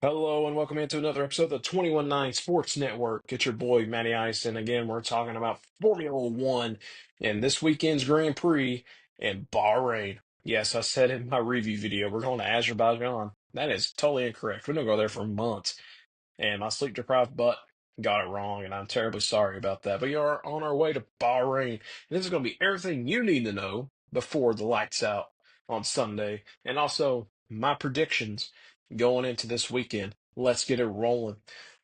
Hello and welcome into another episode of the 21-9 Sports Network. It's your boy Matty Ice, and again we're talking about Formula One and this weekend's Grand Prix in Bahrain. Yes, I said in my review video we're going to Azerbaijan. That is totally incorrect. We don't go there for months, and my sleep deprived butt got it wrong, and I'm terribly sorry about that. But you are on our way to Bahrain, and this is going to be everything you need to know before the lights out on Sunday, and also my predictions going into this weekend. Let's get it rolling.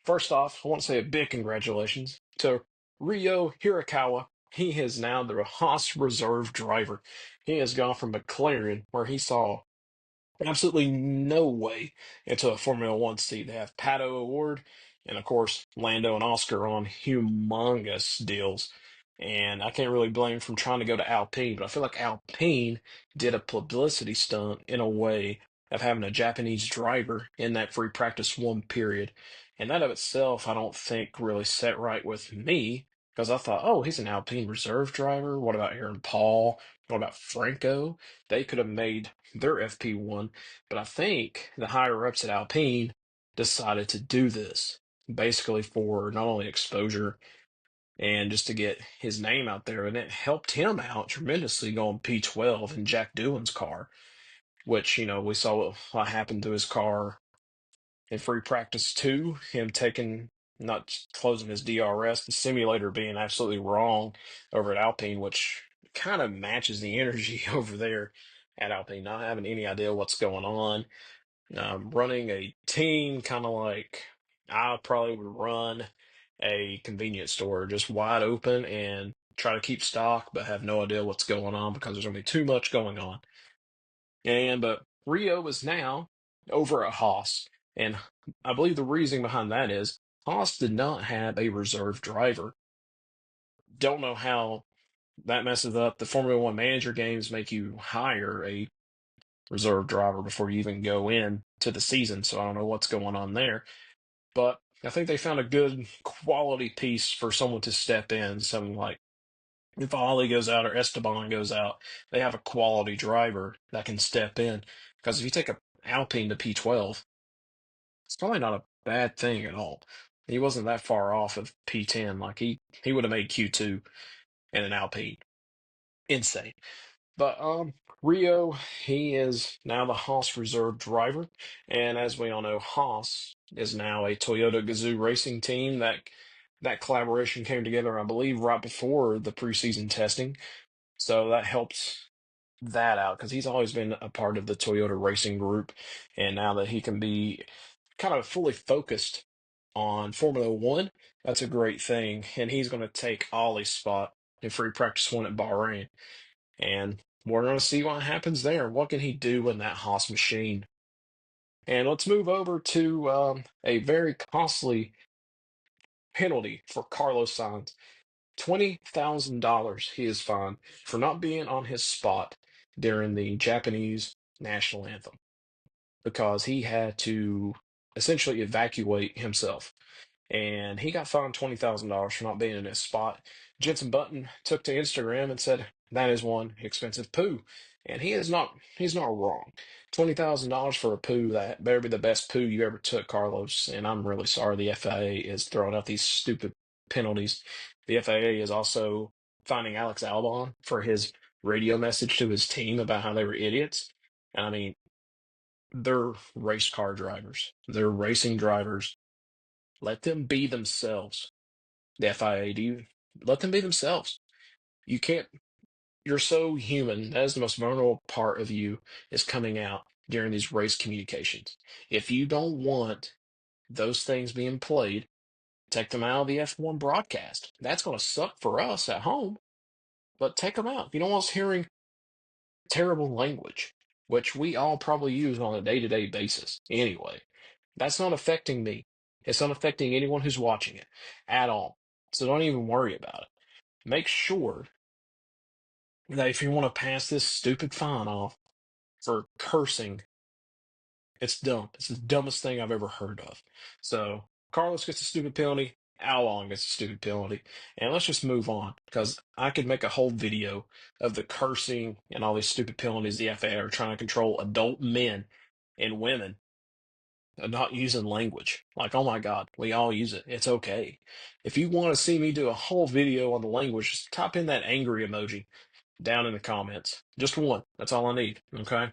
First off, I want to say a big congratulations to Rio Hirakawa. He is now the Haas reserve driver. He has gone from McLaren, where he saw absolutely no way into a Formula One seat. They have Pato Award and, of course, Lando and Oscar on humongous deals. And I can't really blame him from trying to go to Alpine, but I feel like Alpine did a publicity stunt in a way of having a Japanese driver in that free practice one period. And that of itself, I don't think really set right with me because I thought, oh, he's an Alpine reserve driver. What about Aaron Paul? What about Franco? They could have made their FP1, but I think the higher ups at Alpine decided to do this basically for not only exposure and just to get his name out there, and it helped him out tremendously going P12 in Jack Doohan's car, which, we saw what happened to his car in free practice two, him taking not closing his DRS, the simulator being absolutely wrong over at Alpine, which kind of matches the energy over there at Alpine, not having any idea what's going on. Running a team kind of like I probably would run a convenience store, just wide open and try to keep stock, but have no idea what's going on because there's going to be too much going on. But Rio is now over at Haas, and I believe the reason behind that is Haas did not have a reserve driver. Don't know how that messes up. The Formula One manager games make you hire a reserve driver before you even go in to the season, so I don't know what's going on there. But I think they found a good quality piece for someone to step in. Something like if Ali goes out or Esteban goes out, they have a quality driver that can step in. Because if you take a Alpine to P12, it's probably not a bad thing at all. He wasn't that far off of P10. Like he would have made Q2 in an Alpine. Insane. But Rio, he is now the Haas reserve driver, and as we all know, Haas is now a Toyota Gazoo racing team. That collaboration came together, I believe, right before the preseason testing, so that helps that out because he's always been a part of the Toyota racing group, and now that he can be kind of fully focused on Formula One, that's a great thing, and he's going to take Ollie's spot in free practice one at Bahrain. And we're going to see what happens there. What can he do in that Haas machine? And let's move over to a very costly penalty for Carlos Sainz. $20,000 he is fined for not being on his spot during the Japanese national anthem because he had to essentially evacuate himself, and he got fined $20,000 for not being in his spot. Jenson Button took to Instagram and said that is one expensive poo, and he's not wrong. $20,000 for a poo, that better be the best poo you ever took, Carlos. And I'm really sorry the FIA is throwing out these stupid penalties. The FIA is also finding Alex Albon for his radio message to his team about how they were idiots. And I mean, they're race car drivers. They're racing drivers. Let them be themselves. The FIA, do you let them be themselves? You can't, you're so human. That is the most vulnerable part of you is coming out during these race communications. If you don't want those things being played, take them out of the F1 broadcast. That's going to suck for us at home, but take them out. If you don't want us hearing terrible language, which we all probably use on a day-to-day basis anyway, that's not affecting me. It's not affecting anyone who's watching it at all. So don't even worry about it. Make sure that if you want to pass this stupid fine off for cursing, it's dumb. It's the dumbest thing I've ever heard of. So Carlos gets a stupid penalty. Albon gets a stupid penalty. And let's just move on because I could make a whole video of the cursing and all these stupid penalties the FAA are trying to control adult men and women not using language. Like, oh my God, we all use it. It's okay. If you want to see me do a whole video on the language, just type in that angry emoji down in the comments. Just one. That's all I need. Okay.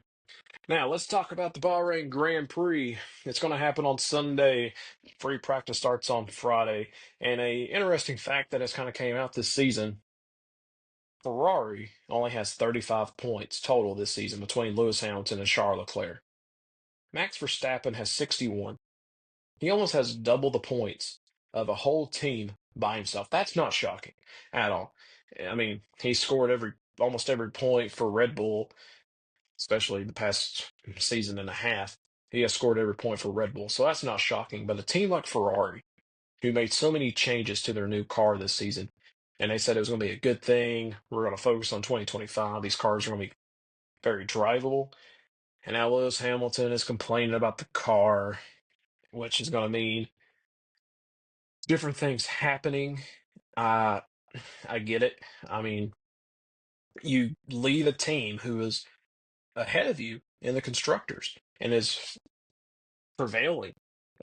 Now let's talk about the Bahrain Grand Prix. It's going to happen on Sunday. Free practice starts on Friday. And a interesting fact that has kind of came out this season: Ferrari only has 35 points total this season between Lewis Hamilton and Charles Leclerc. Max Verstappen has 61. He almost has double the points of a whole team by himself. That's not shocking at all. I mean, he scored almost every point for Red Bull, especially the past season and a half. He has scored every point for Red Bull, so that's not shocking. But a team like Ferrari, who made so many changes to their new car this season, and they said it was going to be a good thing. We're going to focus on 2025. These cars are going to be very drivable. And now Lewis Hamilton is complaining about the car, which is going to mean different things happening. Uh, I get it. I mean, you lead a team who is ahead of you in the constructors and is prevailing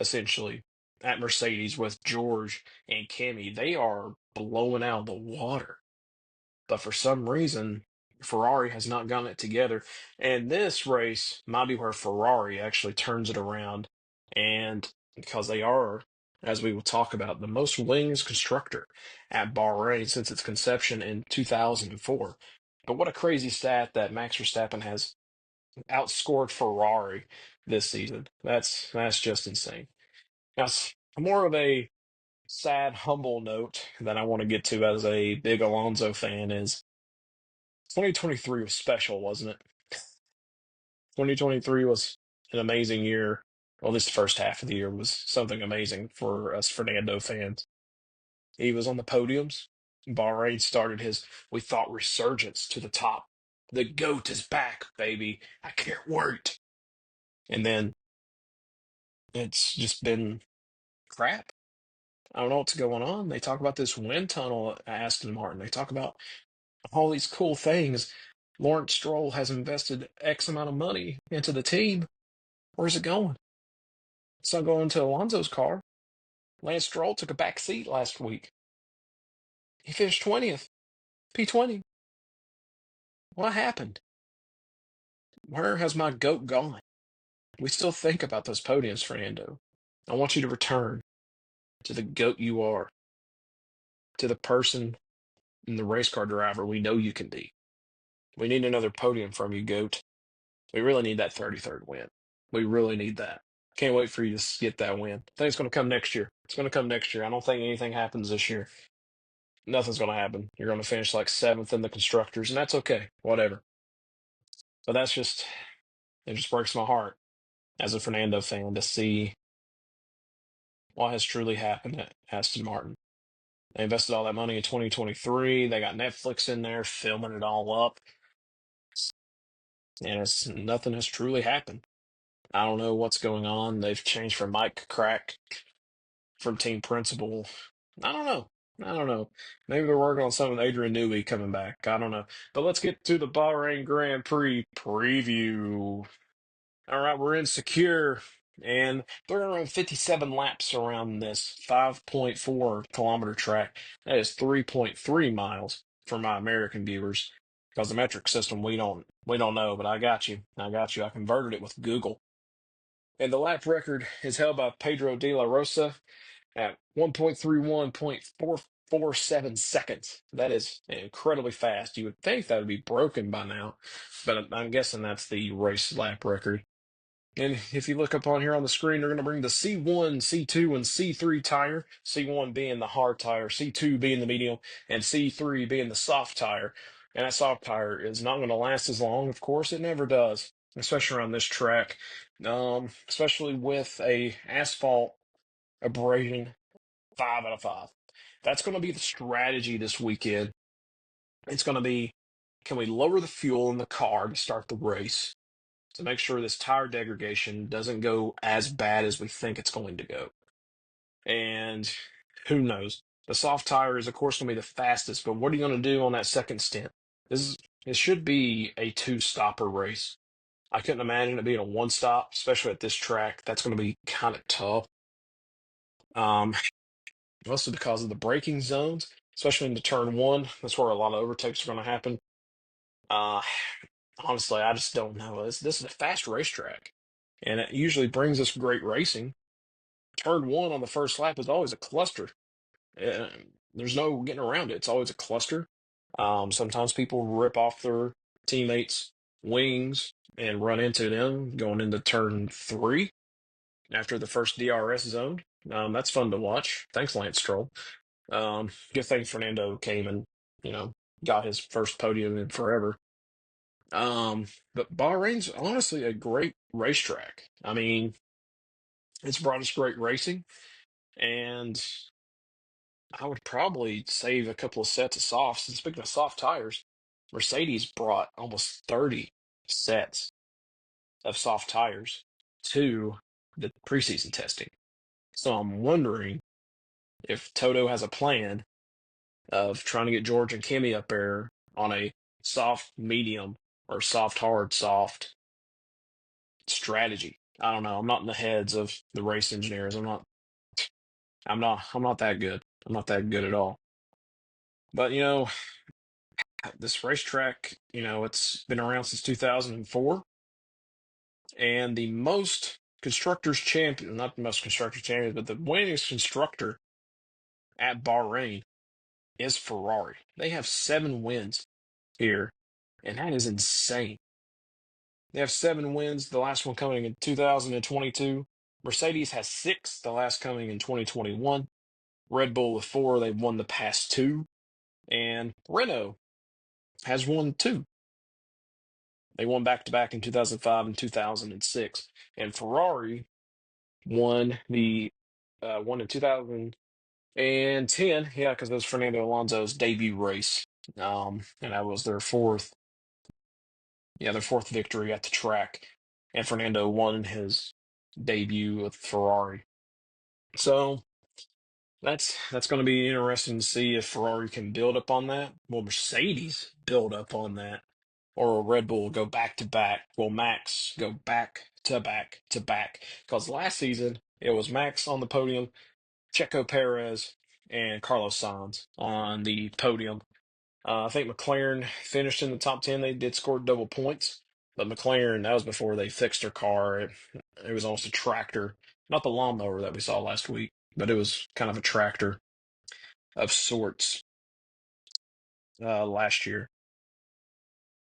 essentially at Mercedes with George and Kimi. They are blowing out of the water. But for some reason, Ferrari has not gotten it together. And this race might be where Ferrari actually turns it around. And because they are, as we will talk about, the most wins constructor at Bahrain since its conception in 2004. But what a crazy stat that Max Verstappen has outscored Ferrari this season. That's just insane. Now, more of a sad, humble note that I want to get to as a big Alonso fan is 2023 was special, wasn't it? 2023 was an amazing year. Well, at least the first half of the year was something amazing for us Fernando fans. He was on the podiums. Bahrain started his, we thought, resurgence to the top. The GOAT is back, baby. I can't wait. And then it's just been crap. I don't know what's going on. They talk about this wind tunnel at Aston Martin. They talk about all these cool things. Lawrence Stroll has invested X amount of money into the team. Where's it going? It's not going to Alonso's car. Lance Stroll took a back seat last week. He finished 20th, P20. What happened? Where has my GOAT gone? We still think about those podiums, Fernando. I want you to return to the GOAT you are, to the person and the race car driver we know you can be. We need another podium from you, GOAT. We really need that 33rd win. We really need that. Can't wait for you to get that win. I think it's going to come next year. It's going to come next year. I don't think anything happens this year. Nothing's going to happen. You're going to finish like seventh in the constructors, and that's okay. Whatever. But it just breaks my heart as a Fernando fan to see what has truly happened at Aston Martin. They invested all that money in 2023. They got Netflix in there filming it all up, and nothing has truly happened. I don't know what's going on. They've changed from Mike Crack from team principal. I don't know. I don't know. Maybe they're working on something with Adrian Newey coming back. I don't know. But let's get to the Bahrain Grand Prix preview. All right, we're in secure, and they're going to run 57 laps around this 5.4 kilometer track. That is 3.3 miles for my American viewers, because the metric system we don't know. But I got you. I got you. I converted it with Google. And the lap record is held by Pedro de la Rosa at 1.31.447 seconds. That is incredibly fast. You would think that would be broken by now, but I'm guessing that's the race lap record. And if you look up on here on the screen, they're going to bring the C1, C2, and C3 tire. C1 being the hard tire, C2 being the medium, and C3 being the soft tire. And that soft tire is not going to last as long. Of course, it never does, especially around this track, especially with a asphalt abrasion 5 out of 5. That's going to be the strategy this weekend. It's going to be, can we lower the fuel in the car to start the race to make sure this tire degradation doesn't go as bad as we think it's going to go? And who knows? The soft tire is, of course, going to be the fastest, but what are you going to do on that second stint? It should be a two-stopper race. I couldn't imagine it being a one stop, especially at this track. That's going to be kind of tough. Um, Mostly because of the braking zones, especially into turn one. That's where a lot of overtakes are going to happen. Uh, Honestly, I just don't know. This is a fast racetrack, and it usually brings us great racing. Turn one on the first lap is always a cluster. Uh, there's no getting around it. It's always a cluster. Sometimes people rip off their teammates' wings and run into them going into turn three after the first DRS zone. That's fun to watch. Thanks, Lance Stroll. Good thing Fernando came and, you know, got his first podium in forever. Um, but Bahrain's honestly a great racetrack. I mean, it's brought us great racing, and I would probably save a couple of sets of softs. And speaking of soft tires, Mercedes brought almost 30 sets of soft tires to the preseason testing. So I'm wondering if Toto has a plan of trying to get George and Kimmy up there on a soft medium or soft hard soft strategy. I don't know. I'm not in the heads of the race engineers. I'm not that good. I'm not that good at all. But this racetrack, it's been around since 2004, and the most constructors champion, not the most constructors champions, but the winningest constructor at Bahrain is Ferrari. They have 7 wins here, and that is insane. They have 7 wins, the last one coming in 2022. Mercedes has 6, the last coming in 2021. Red Bull with 4, they've won the past 2. And Renault has won 2. They won back to back in 2005 and 2006. And Ferrari won the one in 2010, yeah, because it was Fernando Alonso's debut race. And that was their fourth victory at the track. And Fernando won his debut with Ferrari. So that's going to be interesting to see if Ferrari can build up on that. Will Mercedes build up on that? Or will Red Bull go back to back? Will Max go back to back to back? Because last season it was Max on the podium, Checo Perez, and Carlos Sainz on the podium. I think McLaren finished in the top 10. They did score double points, but McLaren, that was before they fixed their car. It was almost a tractor, not the lawnmower that we saw last week, but it was kind of a tractor of sorts last year.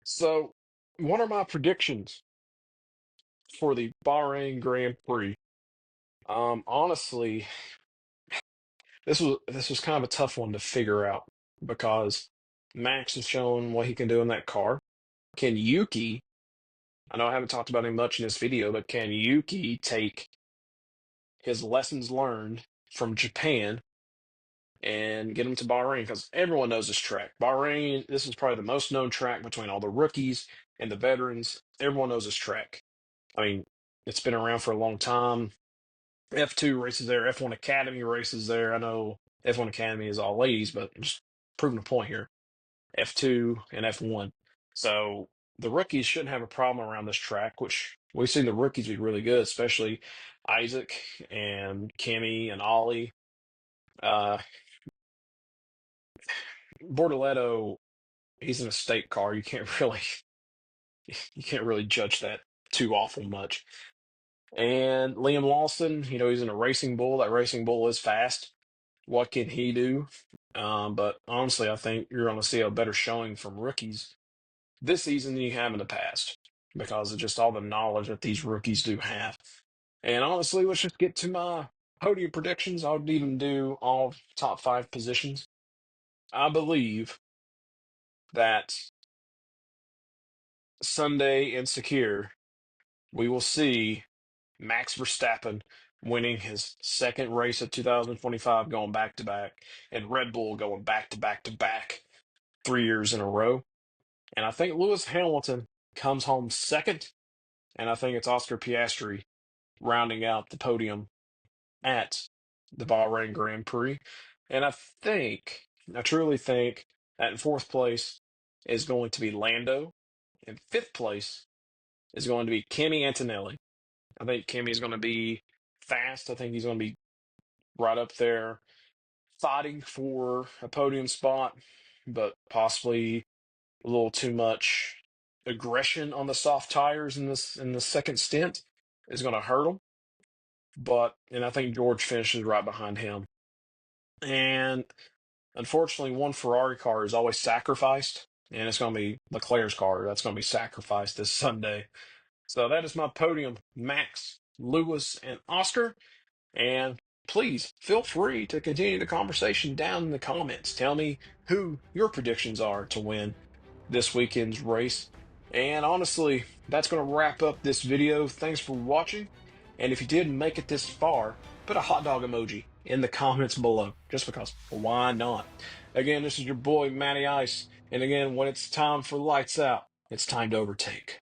So, what are my predictions for the Bahrain Grand Prix? Honestly, this was kind of a tough one to figure out because Max has shown what he can do in that car. Can Yuki? I know I haven't talked about him much in this video, but can Yuki take his lessons learned from Japan and get him to Bahrain? Because everyone knows this track. Bahrain, this is probably the most known track between all the rookies and the veterans. Everyone knows this track. I mean, it's been around for a long time. F2 races there, F1 Academy races there. I know F1 Academy is all ladies, but I'm just proving a point here. F2 and F1. So the rookies shouldn't have a problem around this track, which we've seen the rookies be really good, especially Isaac and Kimmy and Ollie. Uh, Bortoleto, he's in a state car. You can't really judge that too awful much. And Liam Lawson, he's in a racing bull. That racing bull is fast. What can he do? But honestly, I think you're going to see a better showing from rookies this season than you have in the past because of just all the knowledge that these rookies do have. And honestly, let's just get to my podium predictions. I'll even do all top 5 positions. I believe that Sunday in Secure, we will see Max Verstappen winning his second race of 2025, going back to back, and Red Bull going back to back to back 3 years in a row. And I think Lewis Hamilton comes home second, and I think it's Oscar Piastri rounding out the podium at the Bahrain Grand Prix. And I truly think that in fourth place is going to be Lando. In fifth place is going to be Kimi Antonelli. I think Kimi is going to be fast. I think he's going to be right up there fighting for a podium spot, but possibly a little too much aggression on the soft tires in the second stint is going to hurt him. And I think George finishes right behind him. And unfortunately, one Ferrari car is always sacrificed, and it's going to be Leclerc's car that's going to be sacrificed this Sunday. So that is my podium: Max, Lewis, and Oscar. And please feel free to continue the conversation down in the comments. Tell me who your predictions are to win this weekend's race. And honestly, that's going to wrap up this video. Thanks for watching. And if you did make it this far, put a hot dog emoji in the comments below, just because. Why not? Again, this is your boy, Matty Ice. And again, when it's time for lights out, it's time to overtake.